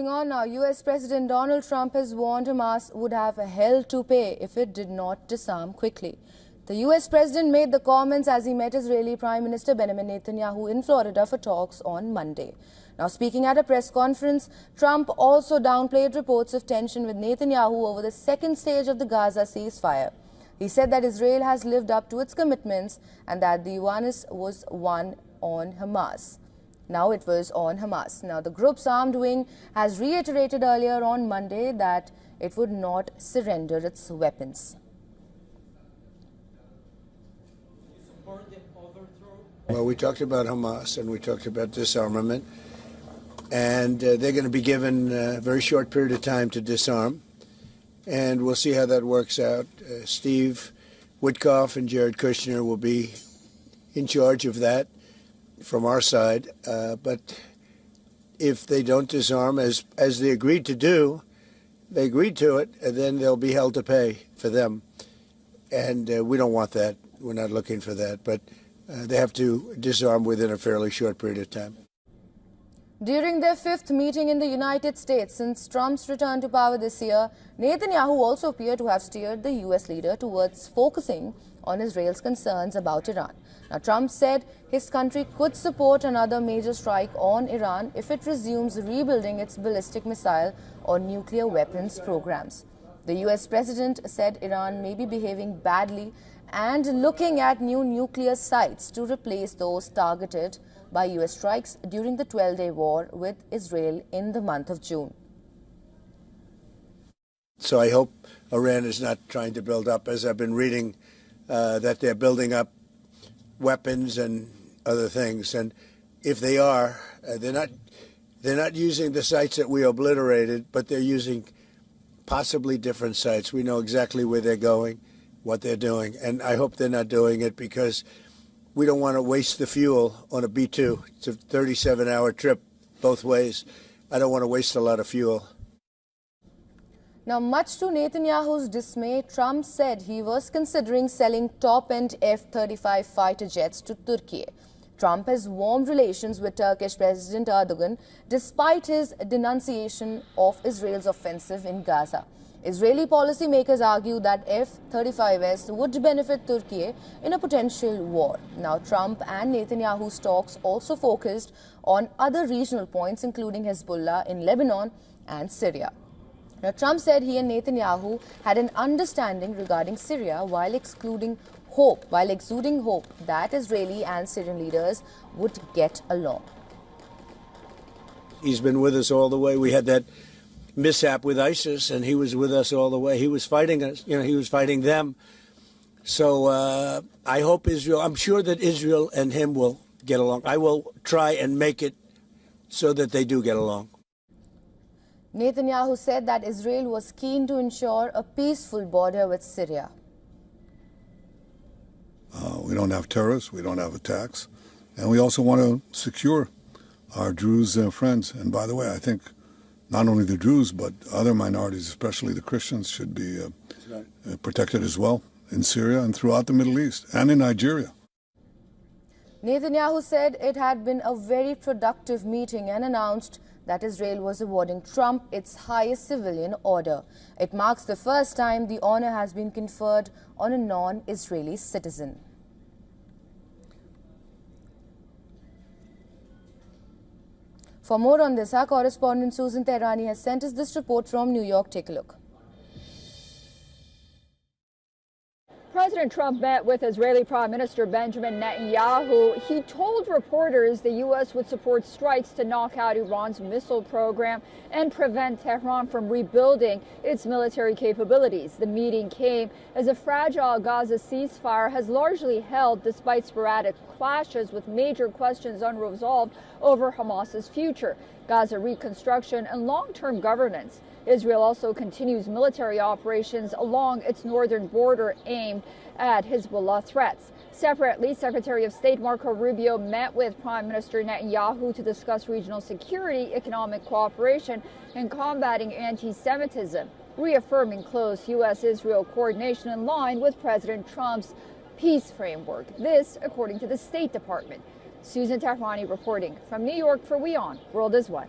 Moving on now, US President Donald Trump has warned Hamas would have hell to pay if it did not disarm quickly. The US President made the comments as he met Israeli Prime Minister Benjamin Netanyahu in Florida for talks on Monday. Now, speaking at a press conference, Trump also downplayed reports of tension with Netanyahu over the second stage of the Gaza ceasefire. He said that Israel has lived up to its commitments and that the onus was on Hamas. Now it was on Hamas. Now the group's armed wing has reiterated earlier on Monday that it would not surrender its weapons. Well, we talked about Hamas and we talked about disarmament, and they're going to be given a very short period of time to disarm, and we'll see how that works out. Steve Witkoff and Jared Kushner will be in charge of that from our side, but if they don't disarm as they agreed to do, they agreed to it, and then they'll be held to pay for them, and we don't want that. We're not looking for that, but they have to disarm within a fairly short period of time. During their fifth meeting in the United States since Trump's return to power this year, Netanyahu also appeared to have steered the U.S. leader towards focusing on Israel's concerns about Iran. Now, Trump said his country could support another major strike on Iran if it resumes rebuilding its ballistic missile or nuclear weapons programs. The U.S. president said Iran may be behaving badly and looking at new nuclear sites to replace those targeted by U.S. strikes during the 12-day war with Israel in the month of June. So I hope Iran is not trying to build up, as I've been reading, that they're building up weapons and other things. And if they are, they're not using the sites that we obliterated, but they're using possibly different sites. We know exactly where they're going, what they're doing, and I hope they're not doing it because we don't want to waste the fuel on a B-2. It's a 37-hour trip both ways. I don't want to waste a lot of fuel. Now, much to Netanyahu's dismay, Trump said he was considering selling top-end F-35 fighter jets to Turkey. Trump has warmed relations with Turkish President Erdogan despite his denunciation of Israel's offensive in Gaza. Israeli policymakers argue that F-35s would benefit Turkey in a potential war. Now, Trump and Netanyahu's talks also focused on other regional points, including Hezbollah in Lebanon and Syria. Now, Trump said he and Netanyahu had an understanding regarding Syria while exuding hope that Israeli and Syrian leaders would get along. He's been with us all the way. We had that mishap with ISIS, and he was with us all the way. He was fighting us, he was fighting them. So I hope I'm sure that Israel and him will get along. I will try and make it so that they do get along. Netanyahu said that Israel was keen to ensure a peaceful border with Syria. We don't have terrorists, we don't have attacks, and we also want to secure our Druze friends. And by the way, I think not only the Druze, but other minorities, especially the Christians, should be protected as well in Syria and throughout the Middle East and in Nigeria. Netanyahu said it had been a very productive meeting and announced that Israel was awarding Trump its highest civilian order. It marks the first time the honor has been conferred on a non-Israeli citizen. For more on this, our correspondent Susan Tehrani has sent us this report from New York. Take a look. President Trump met with Israeli Prime Minister Benjamin Netanyahu. He told reporters the U.S. would support strikes to knock out Iran's missile program and prevent Tehran from rebuilding its military capabilities. The meeting came as a fragile Gaza ceasefire has largely held despite sporadic clashes with major questions unresolved over Hamas's future, Gaza reconstruction, and long-term governance. Israel also continues military operations along its northern border aimed at Hezbollah threats. Separately, Secretary of State Marco Rubio met with Prime Minister Netanyahu to discuss regional security, economic cooperation, and combating anti-Semitism, reaffirming close U.S.-Israel coordination in line with President Trump's peace framework. This, according to the State Department. Susan Tehrani reporting from New York for WION World is One.